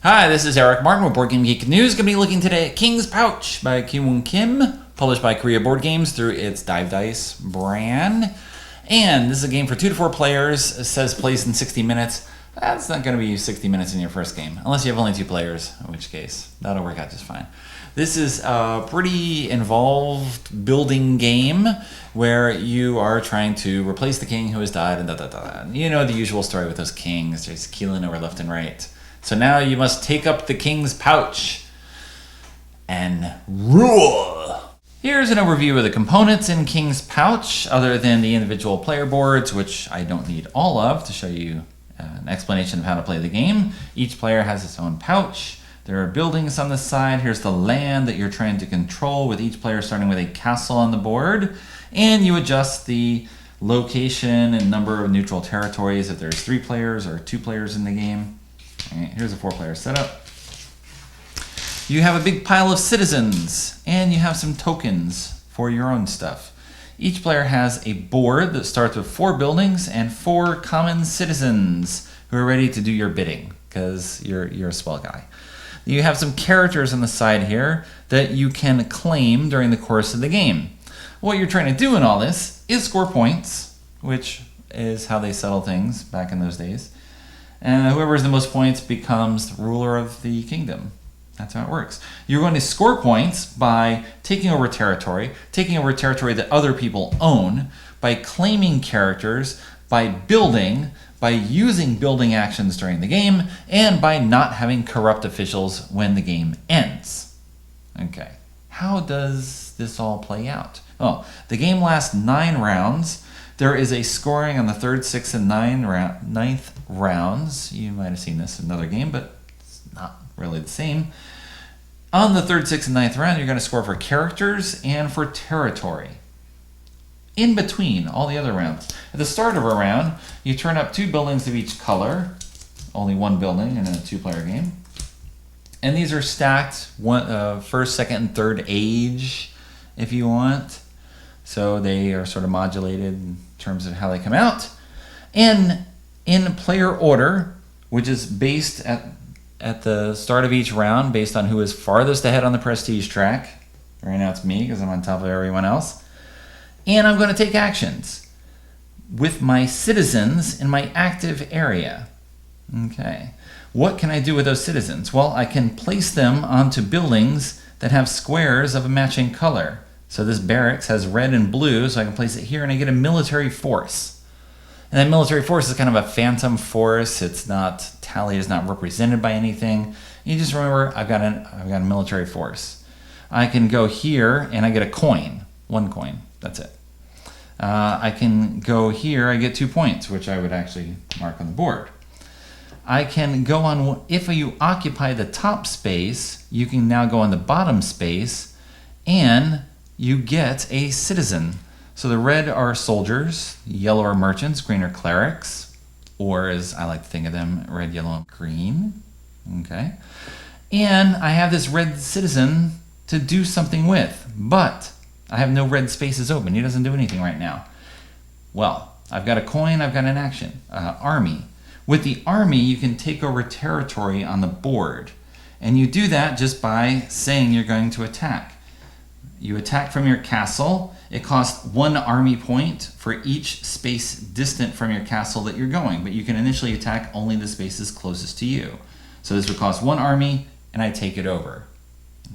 Hi, this is Eric Martin with Board Game Geek News. Going to be looking today at King's Pouch by Ki-Woon Kim, published by Korea Board Games through its Dive Dice brand. And this is a game for 2 to 4 players. It says plays in 60 minutes. That's not going to be 60 minutes in your first game, unless you have only 2 players, in which case that'll work out just fine. This is a pretty involved building game where you are trying to replace the king who has died and da-da-da. You know the usual story with those kings. There's keeling over left and right. So now you must take up the king's pouch and rule. Here's an overview of the components in King's Pouch, other than the individual player boards, which I don't need all of to show you an explanation of how to play the game. Each player has its own pouch. There are buildings on the side. Here's the land that you're trying to control, with each player starting with a castle on the board. And you adjust the location and number of neutral territories if there's 3 players or 2 players in the game. All right, here's a 4-player setup. You have a big pile of citizens, and you have some tokens for your own stuff. Each player has a board that starts with 4 buildings and 4 common citizens who are ready to do your bidding, because you're a swell guy. You have some characters on the side here that you can claim during the course of the game. What you're trying to do in all this is score points, which is how they settle things back in those days. And whoever has the most points becomes the ruler of the kingdom. That's how it works. You're going to score points by taking over territory that other people own, by claiming characters, by building, by using building actions during the game, and by not having corrupt officials when the game ends. Okay, how does this all play out? Well, the game lasts 9 rounds. There is a scoring on the 3rd, 6th, and 9th rounds. You might have seen this in another game, but it's not really the same. On the 3rd, 6th, and 9th round, you're going to score for characters and for territory. In between all the other rounds. At the start of a round, you turn up 2 buildings of each color. Only 1 building in a 2-player game. And these are stacked 1st, 2nd, and 3rd age, if you want. So they are sort of modulated in terms of how they come out. And in player order, which is based at the start of each round, based on who is farthest ahead on the prestige track. Right now it's me, because I'm on top of everyone else. And I'm going to take actions with my citizens in my active area. Okay. What can I do with those citizens? Well, I can place them onto buildings that have squares of a matching color. So this barracks has red and blue, so I can place it here, and I get a military force. And that military force is kind of a phantom force. It's not tallied, it's not represented by anything. You just remember, I've got a military force. I can go here, and I get a coin. 1 coin. That's it. I can go here, I get 2 points, which I would actually mark on the board. I can go on, if you occupy the top space, you can now go on the bottom space, and you get a citizen. So the red are soldiers, yellow are merchants, green are clerics, or as I like to think of them, red, yellow, and green. Okay. And I have this red citizen to do something with, but I have no red spaces open. He doesn't do anything right now. Well, I've got a coin, I've got an action, army. With the army, you can take over territory on the board. And you do that just by saying you're going to attack. You attack from your castle. It costs 1 army point for each space distant from your castle that you're going, but you can initially attack only the spaces closest to you. So this would cost 1 army, and I take it over.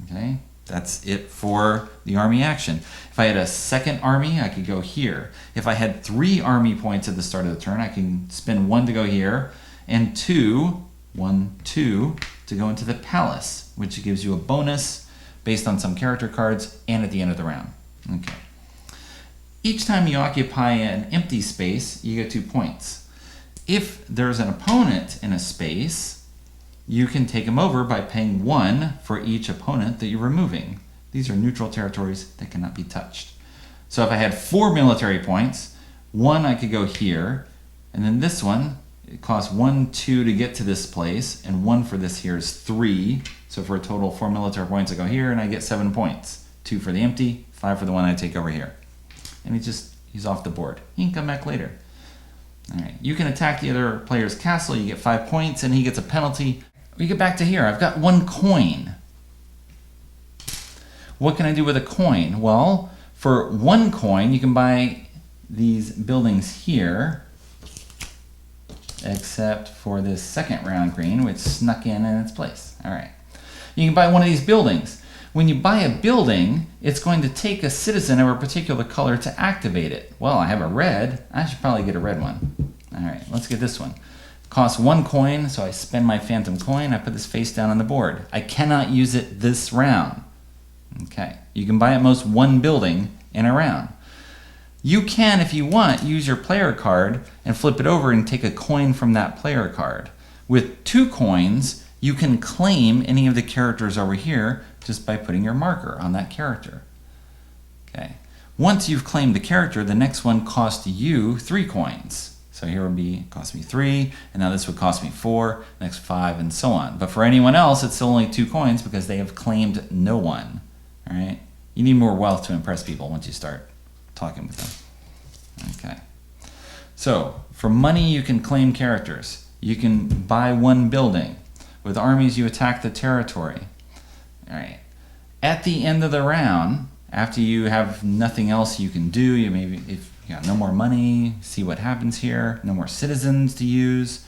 Okay, that's it for the army action. If I had a 2nd army, I could go here. If I had 3 army points at the start of the turn, I can spend 1 to go here, and 2 to go into the palace, which gives you a bonus based on some character cards, and at the end of the round. Okay. Each time you occupy an empty space, you get 2 points. If there's an opponent in a space, you can take them over by paying 1 for each opponent that you're removing. These are neutral territories that cannot be touched. So if I had 4 military points, 1 I could go here, and then this one, it costs 1, 2 to get to this place, and 1 for this here is 3. So for a total 4 military points, I go here, and I get 7 points. 2 for the empty, 5 for the one I take over here. And he's off the board. He can come back later. All right. You can attack the other player's castle. You get 5 points, and he gets a penalty We get back to here. I've got 1 coin. What can I do with a coin? Well, for 1 coin, you can buy these buildings here, except for this second round green, which snuck in its place. All right. You can buy one of these buildings. When you buy a building, it's going to take a citizen of a particular color to activate it. Well, I have a red. I should probably get a red one. All right, let's get this one. Costs 1 coin, so I spend my phantom coin. I put this face down on the board. I cannot use it this round. Okay, you can buy at most 1 building in a round. You can, if you want, use your player card and flip it over and take a coin from that player card. With 2 coins, you can claim any of the characters over here just by putting your marker on that character. Okay. Once you've claimed the character, the next one costs you 3 coins. So here would be, cost me 3, and now this would cost me 4, next 5, and so on. But for anyone else, it's only 2 coins because they have claimed no one. All right? You need more wealth to impress people once you start talking with them. Okay. So, for money, you can claim characters. You can buy 1 building. With armies, you attack the territory. All right. At the end of the round, after you have nothing else you can do, you maybe, if you got no more money, see what happens here, no more citizens to use,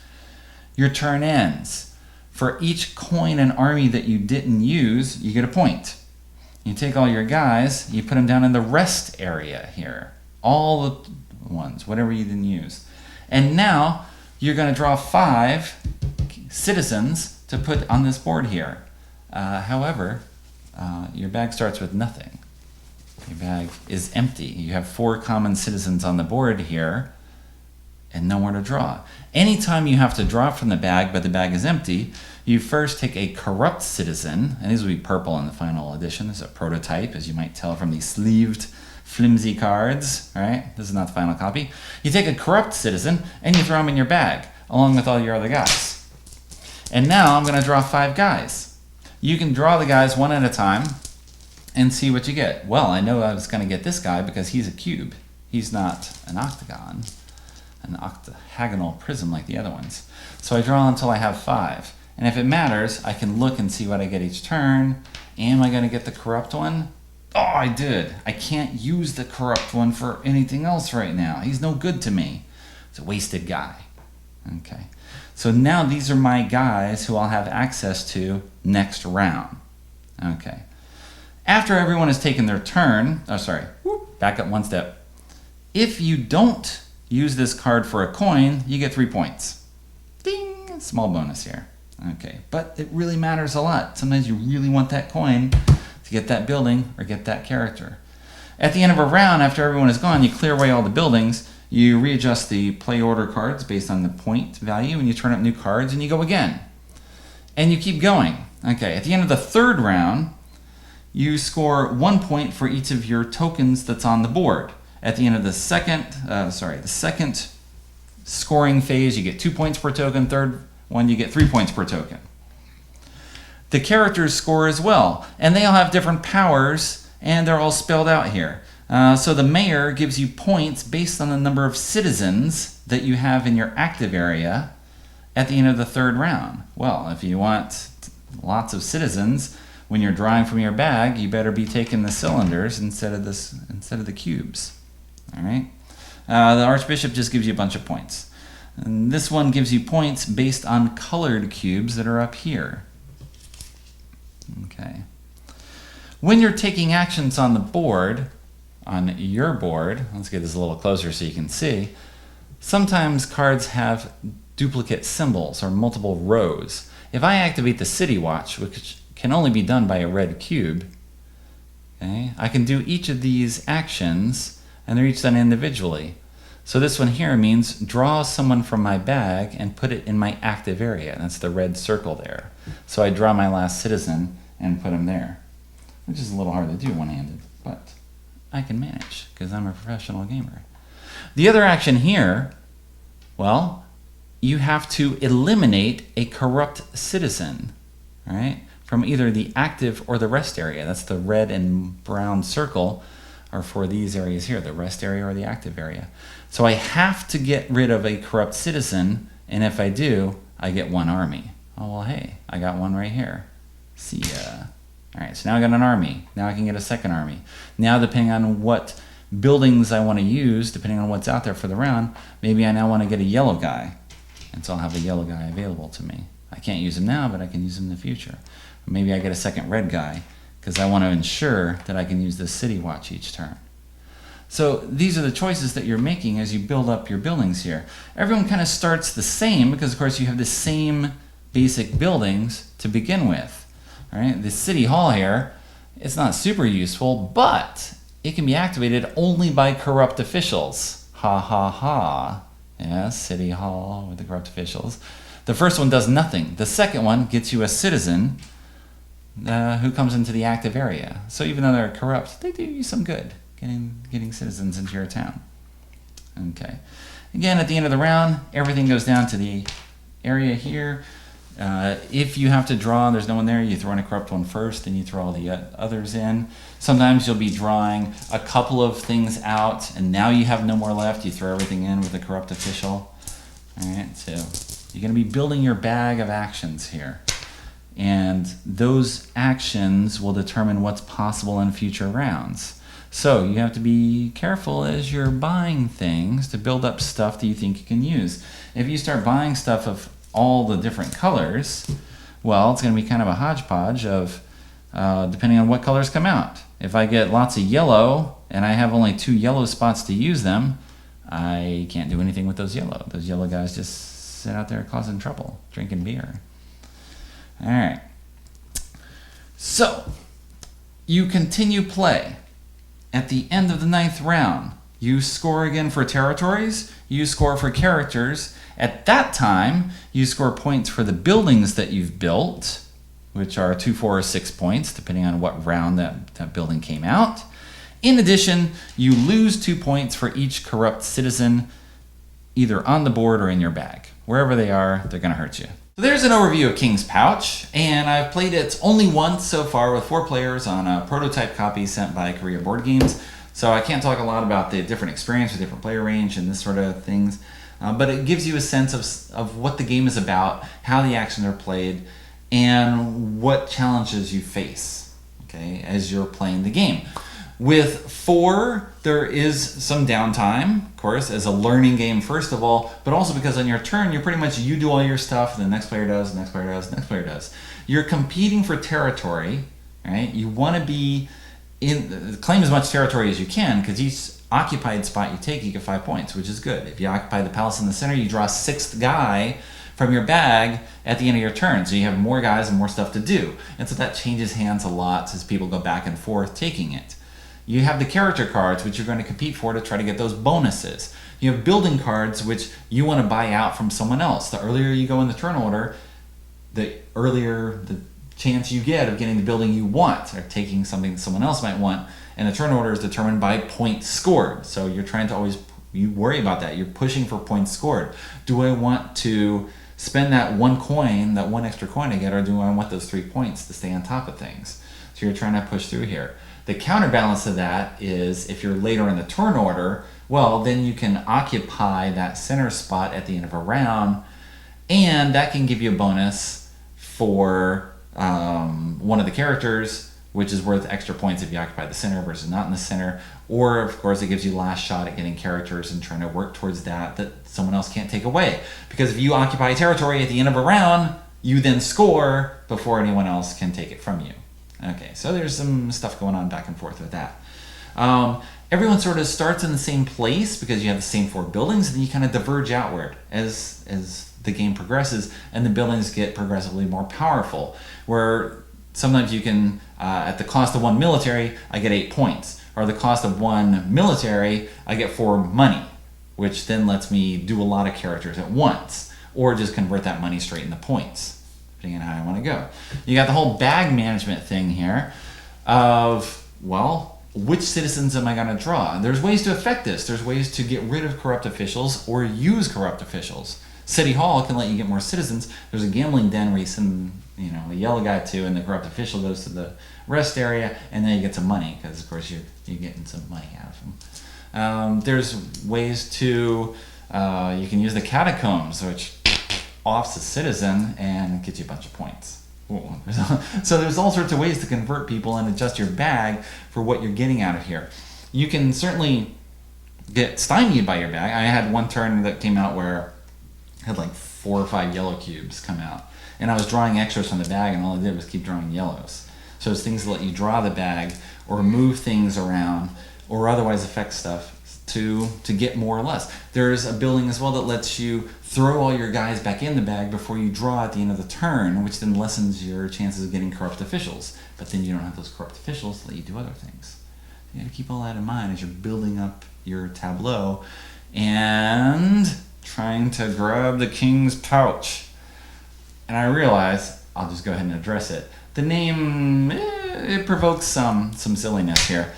your turn ends. For each coin and army that you didn't use, you get a point. You take all your guys, you put them down in the rest area here. All the ones, whatever you didn't use. And now, you're going to draw 5 citizens to put on this board here. However, your bag starts with nothing. Your bag is empty. You have 4 common citizens on the board here and nowhere to draw. Anytime you have to draw from the bag but the bag is empty, you first take a corrupt citizen, and these will be purple in the final edition. This is a prototype, as you might tell from these sleeved flimsy cards, right? This is not the final copy. You take a corrupt citizen and you throw them in your bag along with all your other guys. And now I'm going to draw 5 guys. You can draw the guys one at a time and see what you get. Well, I know I was going to get this guy because he's a cube. He's not an octagon, an octagonal prism like the other ones. So I draw until I have 5. And if it matters, I can look and see what I get each turn. Am I going to get the corrupt one? Oh, I did. I can't use the corrupt one for anything else right now. He's no good to me. It's a wasted guy. Okay. So now these are my guys who I'll have access to next round. Okay. After everyone has taken their turn, back up 1 step. If you don't use this card for a coin, you get 3 points. Ding! Small bonus here. Okay, but it really matters a lot. Sometimes you really want that coin to get that building or get that character. At the end of a round, after everyone is gone, you clear away all the buildings, you readjust the play order cards based on the point value, and you turn up new cards, and you go again. And you keep going. Okay, at the end of the 3rd round, you score 1 point for each of your tokens that's on the board. At the end of the second scoring phase, you get 2 points per token. 3rd one, you get 3 points per token. The characters score as well, and they all have different powers, and they're all spelled out here. So the mayor gives you points based on the number of citizens that you have in your active area at the end of the 3rd round. Well, if you want lots of citizens, when you're drawing from your bag, you better be taking the cylinders instead of the cubes. All right. The Archbishop just gives you a bunch of points. And this one gives you points based on colored cubes that are up here. Okay. When you're taking actions on the board, on your board, let's get this a little closer so you can see, sometimes cards have duplicate symbols or multiple rows. If I activate the City Watch, which can only be done by a red cube, okay, I can do each of these actions, and they're each done individually. So this one here means draw someone from my bag and put it in my active area. That's the red circle there. So I draw my last citizen and put him there, which is a little hard to do one-handed, but I can manage because I'm a professional gamer. The other action here, well, you have to eliminate a corrupt citizen, right, from either the active or the rest area. That's the red and brown circle are for these areas here, the rest area or the active area. So I have to get rid of a corrupt citizen, and if I do, I get 1 army. Oh, well, hey, I got one right here. See ya. All right, so now I got an army. Now I can get a second army. Now, depending on what buildings I want to use, depending on what's out there for the round, maybe I now want to get a yellow guy. And so I'll have a yellow guy available to me. I can't use him now, but I can use him in the future. Maybe I get a second red guy because I want to ensure that I can use the city watch each turn. So these are the choices that you're making as you build up your buildings here. Everyone kind of starts the same because, of course, you have the same basic buildings to begin with. All right, the city hall here, it's not super useful, but it can be activated only by corrupt officials. Ha ha ha. Yeah, city hall with the corrupt officials. The first one does nothing. The second one gets you a citizen who comes into the active area. So even though they're corrupt, they do you some good, getting citizens into your town. Okay. Again, at the end of the round, everything goes down to the area here. If you have to draw, there's no one there, you throw in a corrupt one first, then you throw all the others in. Sometimes you'll be drawing a couple of things out, and now you have no more left. You throw everything in with a corrupt official. All right, so you're going to be building your bag of actions here. And those actions will determine what's possible in future rounds. So you have to be careful as you're buying things to build up stuff that you think you can use. If you start buying stuff of all the different colors, well, it's going to be kind of a hodgepodge of depending on what colors come out. If I get lots of yellow and I have only 2 yellow spots to use them, I can't do anything with those yellow. Those yellow guys just sit out there causing trouble, drinking beer. All right. So you continue play. At the end of the 9th round, you score again for territories, you score for characters. At that time, you score points for the buildings that you've built, which are 2, 4, or 6 points, depending on what round that building came out. In addition, you lose 2 points for each corrupt citizen, either on the board or in your bag. Wherever they are, they're going to hurt you. So there's an overview of King's Pouch, and I've played it only once so far with 4 players on a prototype copy sent by Korea Board Games. So I can't talk a lot about the different experience with different player range and this sort of things. But it gives you a sense of what the game is about, how the actions are played, and what challenges you face, okay, as you're playing the game. With 4, there is some downtime, of course, as a learning game, first of all, but also because on your turn, you're pretty much, you do all your stuff, and the next player does, the next player does, the next player does. You're competing for territory, right? You want to be claim as much territory as you can, because each occupied spot you take, you get 5 points, which is good. If you occupy the palace in the center, you draw a 6th guy from your bag at the end of your turn, so you have more guys and more stuff to do. And so that changes hands a lot as people go back and forth taking it. You have the character cards, which you're going to compete for to try to get those bonuses. You have building cards, which you want to buy out from someone else. The earlier you go in the turn order, the earlier the chance you get of getting the building you want, or taking something that someone else might want. And the turn order is determined by points scored. So you're trying to always, you worry about that. You're pushing for points scored. Do I want to spend that 1 coin, that 1 extra coin I get, or do I want those 3 points to stay on top of things? So you're trying to push through here. The counterbalance of that is if you're later in the turn order, well, then you can occupy that center spot at the end of a round, and that can give you a bonus for one of the characters, which is worth extra points if you occupy the center versus not in the center. Or, of course, it gives you last shot at getting characters and trying to work towards that someone else can't take away. Because if you occupy territory at the end of a round, you then score before anyone else can take it from you. Okay, so there's some stuff going on back and forth with that. Everyone sort of starts in the same place because you have the same 4 buildings, and then you kind of diverge outward as the game progresses, and the buildings get progressively more powerful. Where sometimes you can, at the cost of 1 military, I get 8 points. Or the cost of 1 military, I get 4 money, which then lets me do a lot of characters at once, or just convert that money straight into points, depending on how I want to go. You got the whole bag management thing here of, well, which citizens am I going to draw? There's ways to affect this. There's ways to get rid of corrupt officials or use corrupt officials. City Hall can let you get more citizens. There's a gambling den where you send, a yellow guy to, and the corrupt official goes to the rest area, and then you get some money, because of course you're getting some money out of them. There's ways to, you can use the catacombs, which offs a citizen and gets you a bunch of points. Ooh. So there's all sorts of ways to convert people and adjust your bag for what you're getting out of here. You can certainly get stymied by your bag. I had one turn that came out where I had like 4 or 5 yellow cubes come out, and I was drawing extras from the bag, and all I did was keep drawing yellows. So it's things that let you draw the bag or move things around or otherwise affect stuff to get more or less. There's a building as well that lets you throw all your guys back in the bag before you draw at the end of the turn, which then lessens your chances of getting corrupt officials. But then you don't have those corrupt officials to let you do other things. You gotta keep all that in mind as you're building up your tableau and trying to grab the king's pouch. And I realize, I'll just go ahead and address it. The name, it provokes some silliness here,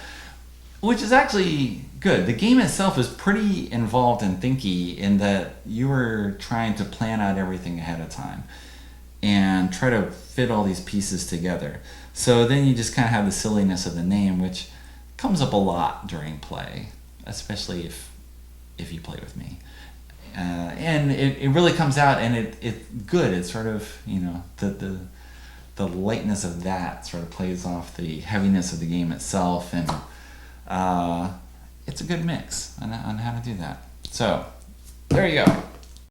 which is actually good. The game itself is pretty involved and thinky in that you were trying to plan out everything ahead of time and try to fit all these pieces together. So then you just kind of have the silliness of the name, which comes up a lot during play, especially if you play with me. And it really comes out, and it's good. It's sort of, the lightness of that sort of plays off the heaviness of the game itself, and it's a good mix on how to do that. So there you go.